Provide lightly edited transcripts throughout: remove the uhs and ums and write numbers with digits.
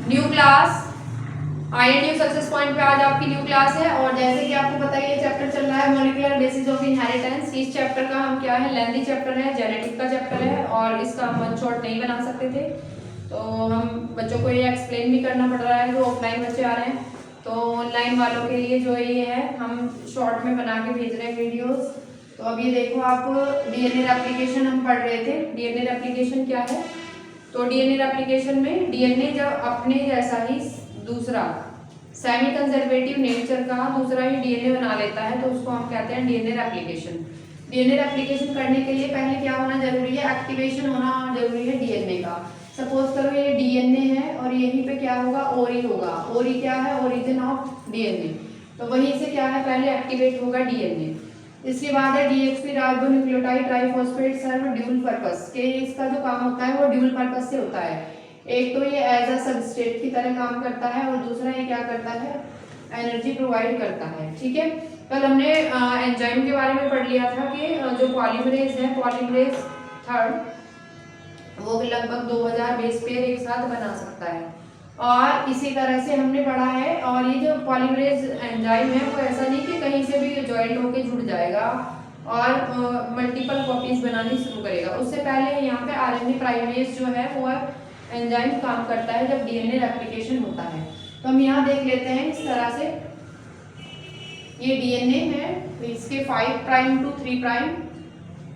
New class INU success point पे आज आपकी न्यू क्लास है। और जैसे कि आपको पता है ये चैप्टर चल रहा है मॉलिक्यूलर बेसिस ऑफ इनहेरिटेंस। इस चैप्टर का हम क्या है, लेंथी चैप्टर है, जेनेटिक का चैप्टर है और इसका हम वन शॉट नहीं बना सकते थे, तो हम बच्चों को ये एक्सप्लेन भी करना पड़ रहा है। जो ऑफलाइन बच्चे आ रहे हैं, तो ऑनलाइन वालों के लिए जो ये है हम शॉर्ट में बना के भेज रहे हैं वीडियोस। तो अब ये देखो, आप डीएनए रेप्लिकेशन हम पढ़ रहे थे। डीएनए रेप्लिकेशन क्या है, तो डीएनए रेप्लिकेशन में डीएनए जब अपने जैसा ही दूसरा सेमी कंजर्वेटिव नेचर का दूसरा ही डीएनए बना लेता है, तो उसको हम कहते हैं डीएनए रेप्लिकेशन। डीएनए रेप्लिकेशन करने के लिए पहले क्या होना जरूरी है, एक्टिवेशन होना जरूरी है डीएनए का। सपोज करो ये डीएनए है और यहीं पे क्या होगा, ओरी होगा। ओरी क्या है, ओरिजिन ऑफ डीएनए, तो वहीं से क्या है पहले एक्टिवेट होगा डीएनए। इसके बाद है डीएक्सपी राइबोन्यूक्लियोटाइड ट्राइफॉस्फेट सर्व ड्यूल पर्पस के। इसका जो काम होता है वो ड्यूल पर्पस से होता है। एक तो ये एज अ सबस्ट्रेट की तरह काम करता है और दूसरा ये क्या करता है, एनर्जी प्रोवाइड करता है। ठीक है, कल हमने एंजाइम के बारे में पढ़ लिया था कि जो पॉलीमरेज है, पॉलीमरेज थर्ड, वो लगभग 2000 बेस पेयर एक साथ बना सकता है। और इसी तरह से हमने पढ़ा है, और ये जो पॉलीमरेज एंजाइम है वो ऐसा नहीं कि कहीं से भी ज्वाइंट होके जुड़ जाएगा और मल्टीपल कॉपीज बनानी शुरू करेगा। उससे पहले यहाँ पे आरएनए प्राइमेज जो है वो एंजाइम काम करता है जब डीएनए रेप्लिकेशन होता है। तो हम यहाँ देख लेते हैं इस तरह से, ये डीएनए है, तो इसके 5 प्राइम टू 3 प्राइम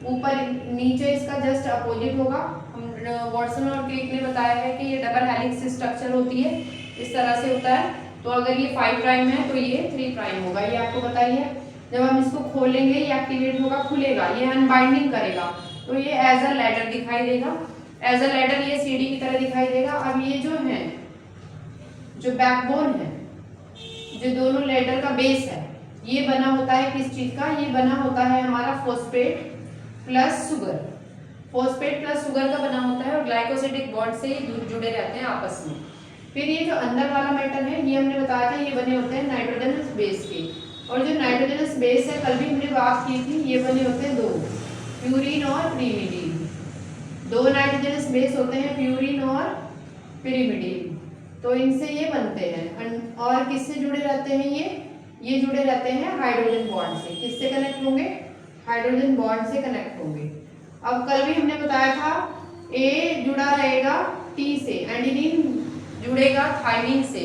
ऊपर नीचे इसका जस्ट अपोजिट होगा। हम वॉटसन और क्रिक ने बताया है कि ये डबल हेलिक्स स्ट्रक्चर होती है, इस तरह से होता है। तो अगर ये 5 प्राइम है तो ये 3 प्राइम होगा, ये आपको पता ही है। जब हम इसको खोलेंगे ये एक्टिवेट होगा, खुलेगा, ये अनबाइंडिंग करेगा, तो ये एज अ लैडर दिखाई देगा। एज अ लैडर ये सीढ़ी की तरह दिखाई देगा। अब ये जो है, जो बैकबोन है, जो दोनों लैडर का बेस है, ये बना होता है किस चीज का, ये बना होता है हमारा phosphate plus sugar. Phosphate plus sugar का बना होता है और ग्लाइकोसिडिक बॉन्ड से जुड़े रहते हैं आपस में। फिर ये जो अंदर वाला मेटल है, ये हमने बताया था, ये बने होते हैं नाइट्रोजनस बेस के। और जो नाइट्रोजनस बेस है, कल भी हमने बात की थी, ये बने होते हैं दो, प्यूरिन और pyrimidine। दो नाइट्रोजनस बेस होते हैं, प्यूरिन और pyrimidine, तो इनसे ये बनते हैं। और किससे जुड़े रहते हैं ये जुड़े रहते हैं हाइड्रोजन बॉन्ड से। किससे कनेक्ट होंगे, हाइड्रोजन बॉन्ड से कनेक्ट होंगे। अब कल भी हमने बताया था, ए जुड़ा रहेगा टी से, एडेनिन जुड़ेगा थाइमिन से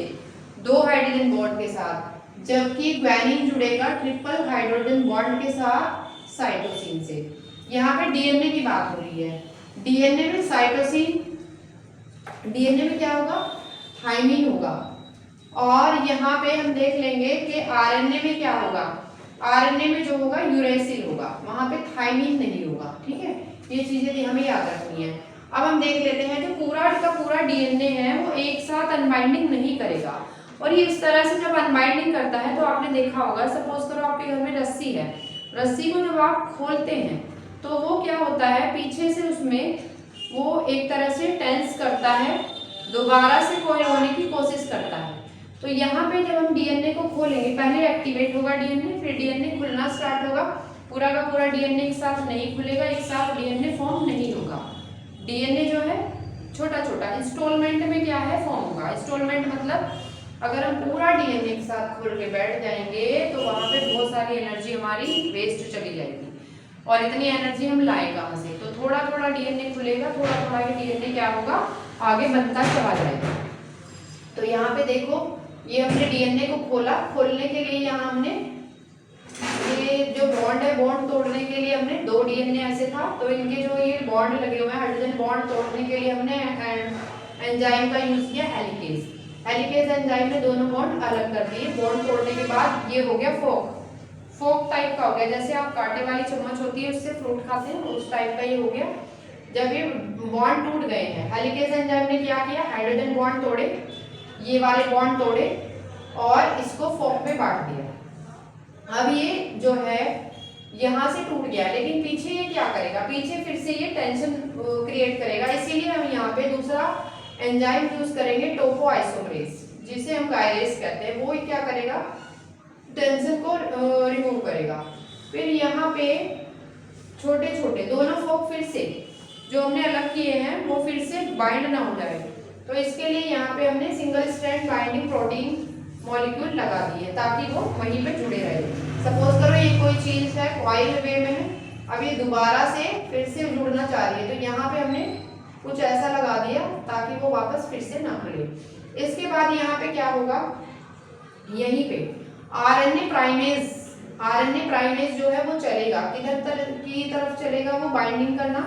2 हाइड्रोजन बॉन्ड के साथ, जबकि ग्वानिन जुड़ेगा ट्रिपल हाइड्रोजन बॉन्ड के साथ साइटोसिन से। यहाँ पे डीएनए की बात हो रही है। डीएनए में साइटोसिन, डीएनए में क्या होगा, थाइमिन होगा। और यहाँ पे हम देख लेंगे कि आरएनए में क्या होगा, आरएनए में जो होगा यूरेसिल होगा, वहां पे थाइमिन नहीं होगा। ठीक है, ये चीजें हमें याद रखनी है। अब हम देख लेते हैं, जो पूरा का पूरा डीएनए है वो एक साथ अनबाइंडिंग नहीं करेगा। और ये इस तरह से जब अनबाइंडिंग करता है, तो आपने देखा होगा, सपोज करो आपके घर में रस्सी है, रस्सी को जब आप खोलते हैं तो वो क्या होता है, पीछे से उसमें वो एक तरह से टेंस करता है, दोबारा से कॉइल होने की कोशिश करता है। तो यहाँ पे जब हम डीएनए को खोलेंगे, पहले एक्टिवेट होगा डीएनए, फिर डीएनए खुलना स्टार्ट होगा। पूरा का पूरा डीएनए एक साथ नहीं खुलेगा, एक साथ डीएनए फॉर्म नहीं होगा। डीएनए जो है छोटा छोटा इंस्टॉलमेंट में क्या है, फॉर्म होगा। इंस्टॉलमेंट मतलब अगर हम पूरा डीएनए एक साथ खोल के बैठ जाएंगे तो वहां पे बहुत सारी एनर्जी हमारी वेस्ट चली जाएगी, और इतनी एनर्जी हम लाए कहाँ से। तो थोड़ा थोड़ा डीएनए खुलेगा, थोड़ा थोड़ा डीएनए क्या होगा, आगे बनता चला जाएगा। तो यहाँ पे देखो, ये हमने डीएनए को खोला, खोलने के लिए यहाँ हमने ये जो बॉन्ड है, बॉन्ड तोड़ने के लिए हमने 2 डीएनए ऐसे था, तो इनके जो ये बॉन्ड लगे हुए हैं, हाइड्रोजन बॉन्ड तोड़ने के लिए हमने एंजाइम का यूज किया, हेलिकेज। हेलिकेज एंजाइम ने दोनों बॉन्ड अलग कर दिए। बॉन्ड तोड़ने के बाद ये हो गया फोक, फोक टाइप का हो गया, जैसे आप कांटे वाली चम्मच होती है उससे फ्रूट खाते हैं, उस टाइप का ये हो गया। जब ये बॉन्ड टूट गए हैं, हेलिकेज एंजाइम ने क्या किया, हाइड्रोजन बॉन्ड तोड़े, ये वाले बॉन्ड तोड़े और इसको फोक में बांट दिया। अब ये जो है यहाँ से टूट गया, लेकिन पीछे ये क्या करेगा, पीछे फिर से ये टेंशन क्रिएट करेगा। इसीलिए हम यहाँ पे दूसरा एंजाइम यूज करेंगे, टोपोआइसोमरेज, जिसे हम गायरेज कहते हैं। वो क्या करेगा, टेंशन को रिमूव करेगा। फिर यहाँ पे छोटे छोटे दोनों फोक फिर से जो हमने अलग किए हैं वो फिर से बाइंड ना हो जाए, तो इसके लिए यहाँ पे हमने single strand binding protein molecule लगा दिए ताकि वो वहीं पे जुड़े रहे। सपोज करो ये कोई चीज है कॉइल वे में है, अब ये दोबारा से फिर से जुड़ना चाह रही है, तो यहाँ पे हमने कुछ ऐसा लगा दिया ताकि वो वापस फिर से ना खुले। इसके बाद यहाँ पे क्या होगा, यहीं पे आरएनए प्राइमेज जो है वो चलेगा, किधर की तरफ चलेगा, वो बाइंडिंग करना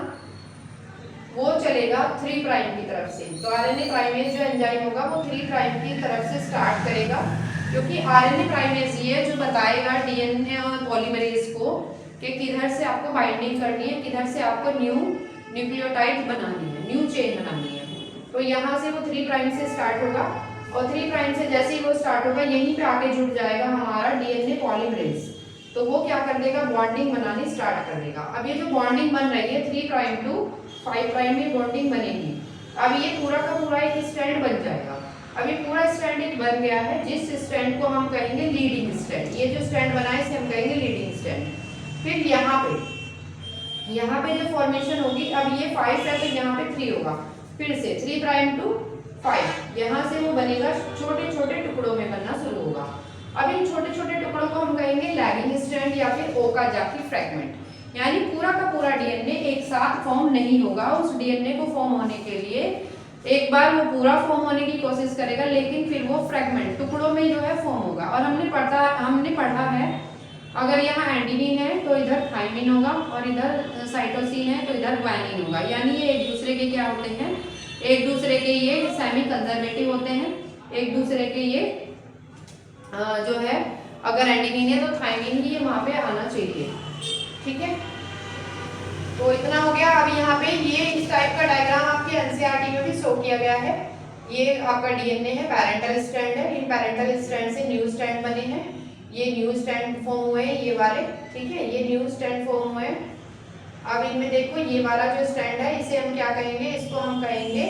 वो चलेगा 3 प्राइम की तरफ से। तो आरएनए प्राइमेज जो एंजाइम होगा वो 3 प्राइम की तरफ से स्टार्ट करेगा, क्योंकि आरएनए प्राइमेज ये जो बताएगा डीएनए और पॉलीमरेज को कि किधर से आपको बाइंडिंग करनी है, किधर से आपको न्यू न्यूक्लियोटाइड बनानी है, न्यू चेन बनानी है। तो यहाँ से वो 3 प्राइम से स्टार्ट होगा और 3 प्राइम से जैसे ही वो स्टार्ट होगा यहीं पे आके जुड़ जाएगा हमारा डीएनए पॉलीमरेज। तो वो क्या कर देगा, बॉन्डिंग बनानी स्टार्ट कर देगा। अब ये जो बॉन्डिंग बन रही है 3 प्राइम टू 5 प्राइम में बॉन्डिंग बनेगी। अब ये पूरा का पूरा एक स्ट्रैंड बन जाएगा। अब ये पूरा स्ट्रैंड एक बन गया है, जिस स्ट्रैंड को हम कहेंगे लीडिंग स्ट्रैंड। ये जो स्ट्रैंड बना है इसे हम कहेंगे लीडिंग स्ट्रैंड। फिर यहाँ पे जो फॉर्मेशन होगी, अब ये 5 है तो यहाँ पे 3 होगा, फिर से 3 प्राइम टू 5, यहाँ से वो बनेगा, छोटे छोटे टुकड़ों में बनना शुरू होगा। अब इन छोटे छोटे टुकड़ों को हम कहेंगे लैगिंग स्ट्रैंड या फिर ओकाजाकी फ्रैगमेंट। यानी पूरा का पूरा डीएनए एक साथ फॉर्म नहीं होगा। उस डीएनए को फॉर्म होने के लिए एक बार वो पूरा फॉर्म होने की कोशिश करेगा, लेकिन फिर वो फ्रैगमेंट टुकड़ों में जो है फॉर्म होगा। और हमने पढ़ा है अगर यहाँ एडेनिन है तो इधर थाइमिन होगा और इधर साइटोसिन है तो इधर ग्वानिन होगा। यानी ये एक दूसरे के क्या होते हैं, एक दूसरे के ये सेमी कंजर्वेटिव होते हैं, एक दूसरे के ये जो है अगर एडेनिन है तो थाइमिन ही वहाँ पे आना चाहिए। ठीक है, तो इतना हो गया। अब यहाँ पे ये इस टाइप का डायग्राम आपके एनसीईआरटी में भी शो किया गया है। ये आपका डीएनए है, पैरेंटल स्ट्रैंड है, इन पैरेंटल स्ट्रैंड से न्यू स्ट्रैंड बने हैं, ये न्यू स्ट्रैंड फॉर्म हुए हैं ये वाले। ठीक है, ये न्यू स्ट्रैंड फॉर्म हुए हैं। अब इनमें देखो ये वाला जो स्ट्रैंड है इसे हम क्या कहेंगे, इसको हम कहेंगे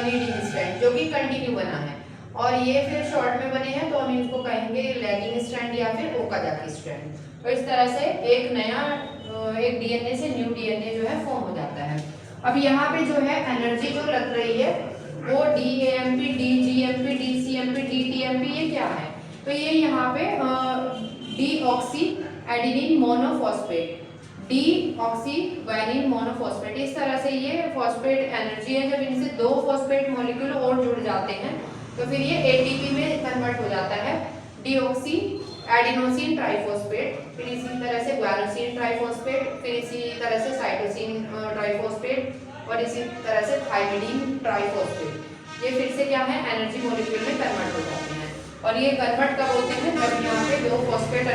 लीडिंग स्ट्रैंड, जो कि कंटिन्यू बना है। और ये फिर शॉर्ट में बने हैं तो हम इनको कहेंगे लैगिंग स्ट्रैंड या फिर ओकाजाकी स्ट्रैंड। तो इस तरह से एक नया एक डीएनए से न्यू डीएनए जो है फॉर्म हो जाता है। अब यहाँ पे जो है एनर्जी जो लग रही है वो डीएएमपी, डीजीएमपी, डीसीएमपी, डीटीएमपी, ये क्या है, तो ये यहाँ पे deoxy adenine monophosphate, deoxy guanine monophosphate, इस तरह से ये फॉस्फेट एनर्जी है। जब इनसे 2 फॉस्फेट मॉलिक्यूल और जुड़ जाते हैं तो फिर ये एटीपी में कन्वर्ट हो जाता है, डीऑक्सी एडिनोसिन ट्राइफॉस्फेट, फिर इसी तरह से ग्वानोसिन ट्राइफॉस्फेट, फिर इसी तरह से साइटोसिन ट्राइफॉस्फेट और इसी तरह से थाइमिडीन ट्राइफॉस्फेट। ये फिर से क्या है, एनर्जी मॉलिक्यूल में कन्वर्ट हो जाते हैं। और ये कन्वर्ट कब होते हैं, जब यहाँ पे 2 फॉस्फेट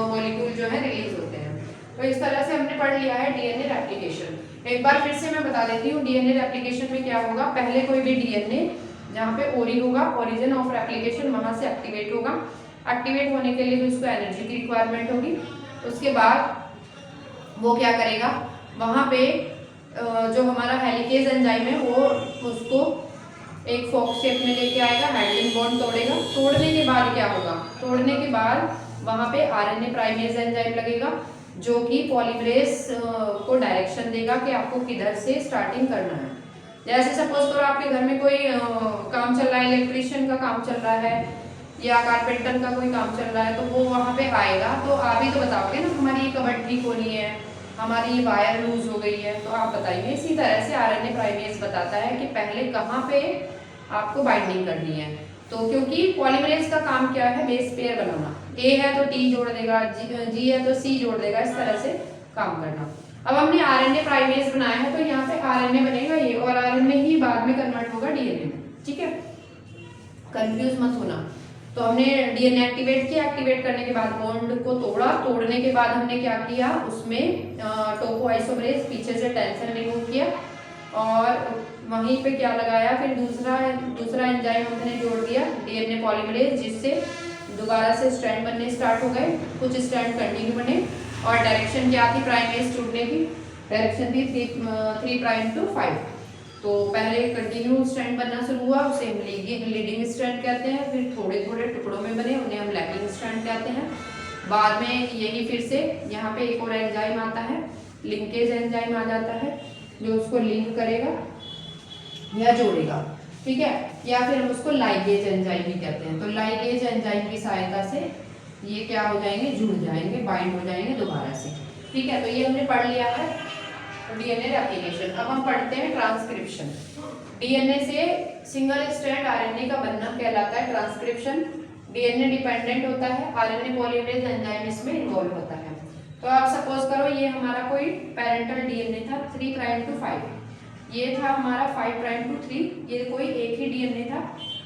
मॉलिक्यूल जो है रिलीज होते हैं। तो इस तरह से हमने पढ़ लिया है डीएनए रेप्लिकेशन। एक बार फिर से मैं बता देती हूँ डीएनए रेप्लिकेशन में क्या होगा। पहले कोई भी डीएनए जहाँ पे ओरी होगा, ओरिजिन ऑफ रेप्लिकेशन, वहां से एक्टिवेट होगा। एक्टिवेट होने के लिए भी उसको एनर्जी की रिक्वायरमेंट होगी। उसके बाद वो क्या करेगा, वहाँ पे जो हमारा हेलिकेज एंजाइम है वो उसको एक फॉक्स शेप में लेके आएगा, हाइड्रोजन बॉन्ड तोड़ेगा। तोड़ने के बाद क्या होगा, तोड़ने के बाद वहाँ पे आरएनए प्राइमेज एंजाइम लगेगा जो कि पॉलीमरेज को डायरेक्शन देगा कि आपको किधर से स्टार्टिंग करना है। जैसे सपोज करो आपके घर में कोई काम चल रहा है, इलेक्ट्रिशियन का काम चल रहा है या कारपेंटर का कोई काम चल रहा है, तो वो वहाँ पे आएगा तो आप ही तो बताओगे ना हमारी ये कबर्ड ठीक होनी है, हमारी ये वायर लूज हो गई है, तो आप बताइए। इसी तरह से आरएनए प्राइमेज बताता है कि पहले कहाँ पे आपको बाइंडिंग करनी है। तो क्योंकि पॉलीमरेज का काम क्या है, बेस पेयर बनाना, ए है तो टी जोड़ देगा, जी है तो सी जोड़ देगा, इस तरह से काम करना। अब हमने आरएनए प्राइमेज बनाया है तो यहाँ पे आरएनए बनेगा ये, और आरएनए ही बाद में कन्वर्ट होगा डीएनए में। ठीक है, कंफ्यूज मत होना। तो हमने डीएनए एक्टिवेट किया, एक्टिवेट करने के बाद बॉन्ड को तोड़ा, तोड़ने के बाद हमने क्या किया, उसमें टोकोआइसोमरेज पीछे से टेंशन रिमूव किया और वहीं पे क्या लगाया, फिर दूसरा एंजाइम हमने जोड़ दिया डीएनए पॉलीमरेज, जिससे दोबारा से स्ट्रैंड बनने स्टार्ट हो गए। कुछ स्ट्रैंड कंटिन्यू बने और डायरेक्शन क्या थी प्राइमेज टूटने की, डायरेक्शन थी 3 प्राइम टू 5। तो पहले कंटिन्यू स्ट्रैंड बनना शुरू हुआ, उसे हम लीडिंग स्ट्रैंड कहते हैं। फिर थोड़े थोड़े टुकड़ों में बने, उन्हें हम लैगिंग स्ट्रैंड कहते हैं। बाद में यही फिर से यहाँ पे एक और एंजाइम आता है, लिंकेज एंजाइम आ जाता है, जो उसको लिंक करेगा या जोड़ेगा। ठीक है, या फिर हम उसको लाइगेज एंजाइम भी कहते हैं। तो लाइगेज एंजाइम की सहायता से ये क्या हो जाएंगे, जुड़ जाएंगे, बाइंड हो जाएंगे दोबारा से। ठीक है, तो ये हमने पढ़ लिया है डीएनए रेप्लिकेशन। अब हम पढ़ते हैं ट्रांसक्रिप्शन। डीएनए से सिंगल स्ट्रैंड आरएनए का बनना कहलाता है ट्रांसक्रिप्शन। डीएनए डिपेंडेंट होता है, आरएनए पॉलीमरेज एंजाइम इसमें इन्वॉल्व होता है। तो आप सपोज करो ये हमारा कोई पेरेंटल डीएनए था 3 प्राइम टू 5, ये था हमारा 5 प्राइम टू 3, ये कोई एक ही डीएनए था।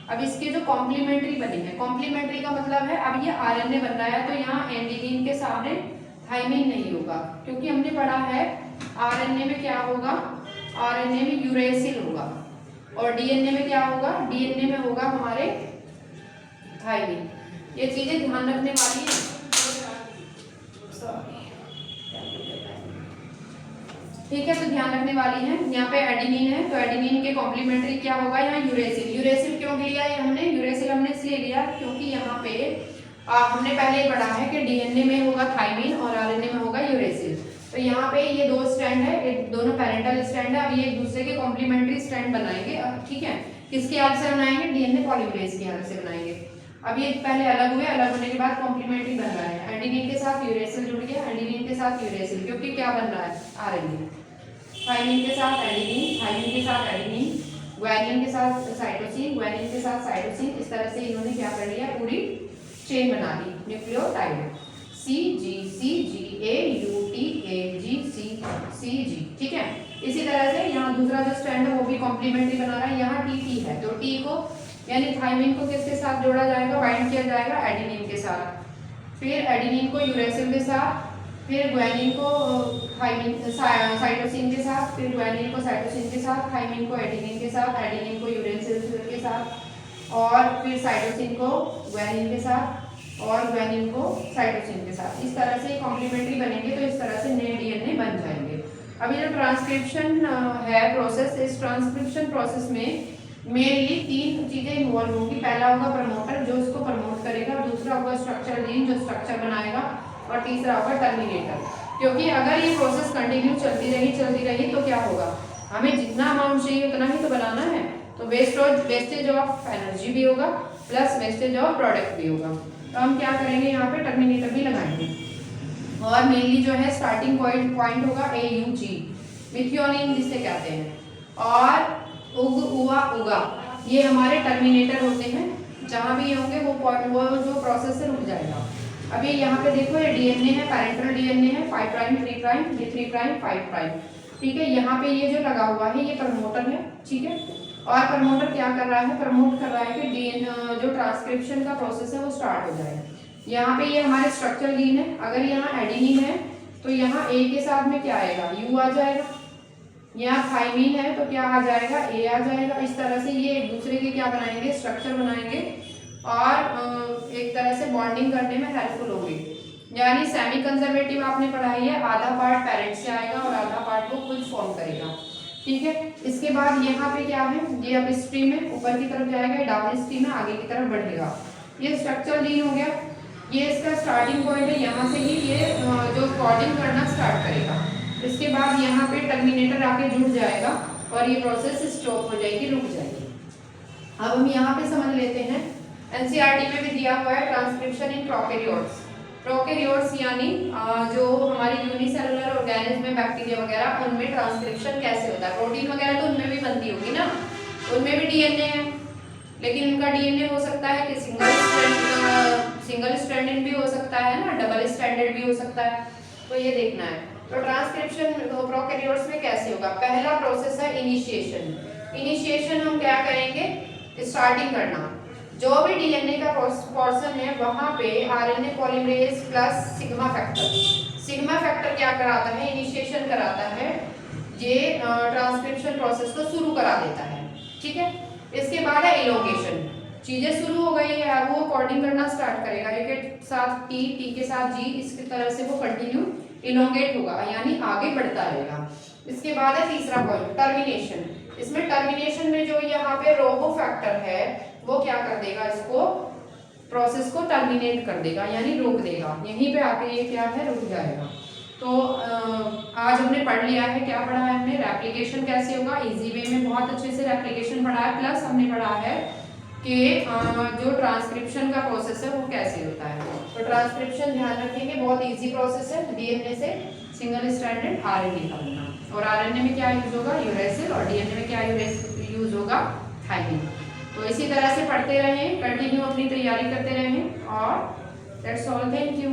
अब इसके जो कॉम्प्लीमेंट्री बने हैं, कॉम्प्लीमेंट्री का मतलब है अब ये आरएनए बन रहा है तो यहाँ एडेनिन के सामने थाइमिन नहीं होगा, क्योंकि हमने पढ़ा है आरएनए में क्या होगा, आरएनए में यूरेसिल होगा और डीएनए में क्या होगा, डीएनए में होगा हमारे थाइमिन। ये चीजें ध्यान रखने वाली है। ठीक है, तो ध्यान रखने वाली है। यहाँ पे एडेनिन है तो एडेनिन के कॉम्प्लीमेंट्री क्या होगा, यहाँ यूरेसिल। यूरेसिल क्यों लिया है हमने, यूरेसिल हमने इसलिए लिया क्योंकि यहाँ पे हमने पहले ही पढ़ा है कि डीएनए में होगा थाइमिन और आरएनए में होगा यूरेसिल। तो यहाँ पे ये दो स्ट्रैंड है, दोनों पैरेंटल स्ट्रैंड है। अब ये एक दूसरे के कॉम्प्लीमेंट्री स्ट्रैंड बनाएंगे। ठीक है, किसकी हेल्प से बनाएंगे, डीएनए पॉलीमरेज की हेल्प से बनाएंगे। अब ये पहले अलग हुए, अलग होने के बाद कॉम्प्लीमेंट्री बन रहा है। एडेनिन के साथ यूरेसिल जुड़ गया, एडेनिन के साथ यूरेसिल, क्योंकि क्या बन रहा है आरएनए। थाइमिन के साथ एडेनिन, थाइमिन के साथ एडेनिन, ग्वानिन के साथ साइटोसिन, ग्वानिन के साथ साइटोसिन। इस तरह से इन्होंने क्या कर लिया, पूरी चेन बना दी न्यूक्लियोटाइड। CGCGAUTAGCCG। ठीक है, इसी तरह से यहाँ दूसरा जो स्ट्रैंड है वो भी कॉम्प्लीमेंट्री बना रहा है। यहाँ TT है तो T को यानी थाइमिन को किसके साथ जोड़ा जाएगा, बाइंड किया जाएगा एडेनिन के साथ, फिर एडेनिन को यूरेसिल के साथ, फिर ग्वानिन को थाइमिन साइटोसिन के साथ, फिर ग्वानिन को साइटोसिन के साथ, थाइमिन को एडेनिन के साथ, एडेनिन को यूरेसिल के साथ, और फिर साइटोसिन को ग्वानिन के साथ और ग्वानिन को साइटोसिन के साथ। इस तरह से कॉम्प्लीमेंट्री बनेंगे तो इस तरह से नए डीएनए बन जाएंगे। अभी जो ट्रांसक्रिप्शन है प्रोसेस, इस ट्रांसक्रिप्शन प्रोसेस में मेनली 3 चीजें इन्वॉल्व होंगी। पहला होगा प्रमोटर जो इसको प्रमोट करेगा, दूसरा होगा स्ट्रक्चर जीन जो स्ट्रक्चर बनाएगा, और तीसरा होगा टर्मिनेटर। क्योंकि अगर ये प्रोसेस कंटिन्यू चलती रही तो क्या होगा, हमें जितना अमाउंट चाहिए उतना ही तो बनाना है, तो वेस्टेज ऑफ एनर्जी भी होगा प्लस वेस्टेज ऑफ प्रोडक्ट भी होगा। तो हम क्या करेंगे, यहाँ पे टर्मिनेटर भी लगाएंगे। और मेनली जो है स्टार्टिंग पॉइंट होगा AUG, मिथियोनिन जिसे कहते हैं, और उगा, ये हमारे टर्मिनेटर होते हैं। जहाँ भी होंगे वो जो प्रोसेस से रुक जाएगा। अभी यहाँ पे देखो ये डीएनए है, पैरेंटल डीएनए है 5 प्राइम 3 प्राइम, ये 3 प्राइम 5 प्राइम। ठीक है, यहाँ पे ये जो लगा हुआ है ये प्रमोटर है। ठीक है, और प्रमोटर क्या कर रहा है, प्रमोट कर रहा है कि डीएनए जो ट्रांसक्रिप्शन का प्रोसेस है वो स्टार्ट हो जाए। यहाँ पे ये हमारे स्ट्रक्चर जीन है। अगर यहाँ एडेनिन है तो यहाँ A के साथ में क्या आएगा, U आ जाएगा। यहाँ थाइमिन है तो क्या आ जाएगा, A आ जाएगा। इस तरह से ये एक दूसरे के क्या बनाएंगे, स्ट्रक्चर बनाएंगे और एक तरह से बॉन्डिंग करने में हेल्पफुल होंगे। यानी सेमी कंजर्वेटिव आपने पढ़ाई है, आधा पार्ट पेरेंट से आएगा और आधा पार्ट वो खुद फॉर्म करेगा। ठीक है, इसके बाद यहाँ पे क्या है, ये अब स्ट्रीम है, ऊपर की तरफ जाएगा, डाउन स्ट्रीम है, आगे की तरफ बढ़ेगा। ये स्ट्रक्चर जीन हो गया, ये इसका स्टार्टिंग पॉइंट है, यहाँ से ही ये जो कोडिंग करना स्टार्ट करेगा। इसके बाद यहाँ पे टर्मिनेटर आके जुड़ जाएगा और ये प्रोसेस स्टॉप हो जाएगी, रुक जाएगी। अब हम यहाँ पे समझ लेते हैं, एनसीईआरटी में भी दिया हुआ है ट्रांसक्रिप्शन इन प्रोकैरियोट्स। प्रोकैरियोट्स यानी जो हमारे यूनिसेलुलर ऑर्गेनिज्म में बैक्टीरिया वगैरह, उनमें ट्रांसक्रिप्शन कैसे होता है। प्रोटीन वगैरह तो उनमें भी बनती होगी ना, उनमें भी डीएनए है, लेकिन उनका डीएनए हो सकता है कि सिंगल स्ट्रैंडेड भी हो सकता है ना, डबल स्ट्रैंडेड भी हो सकता है। तो ये देखना है। तो ट्रांसक्रिप्शन प्रोकैरियोट्स में कैसे होगा, पहला प्रोसेस है इनिशिएशन। इनिशिएशन हम क्या करेंगे, स्टार्टिंग करना। जो भी डीएनए का पोर्शन है वहां पे RNA polymerase plus sigma factor क्या कराता है, इनिशिएशन कराता है, ये ट्रांसक्रिप्शन प्रोसेस को शुरू करा देता है। ठीक है, इसके बाद है इलोंगेशन। चीजें शुरू हो गई है, अब वो कोडिंग करना स्टार्ट करेगा, ए के साथ टी के साथ जी, इसकी तरह से वो कंटिन्यू इलोंगेट होगा यानी आगे बढ़ता रहेगा। इसके बाद है तीसरा पॉइंट टर्मिनेशन। इसमें टर्मिनेशन में जो यहाँ पे रोबो फैक्टर है वो क्या कर देगा, इसको प्रोसेस को टर्मिनेट कर देगा यानी रोक देगा, यहीं पे आके ये क्या है, रुक जाएगा। तो आज हमने पढ़ लिया है, क्या पढ़ा है हमने, रेप्लिकेशन कैसे होगा, इजी वे में बहुत अच्छे से रेप्लिकेशन पढ़ा है, प्लस हमने पढ़ा है कि जो ट्रांसक्रिप्शन का प्रोसेस है वो कैसे होता है। तो ट्रांसक्रिप्शन ध्यान रखेंगे, बहुत इजी प्रोसेस है, डीएनए से सिंगल स्ट्रैंडेड आरएनए का बनना, और आरएनए में क्या यूज होगा, यूरेसिल, और डीएनए में क्या यूज होगा, थाइमिन। तो इसी तरह से पढ़ते रहें, कंटिन्यू अपनी तैयारी करते रहें, और दैट्स ऑल, थैंक यू।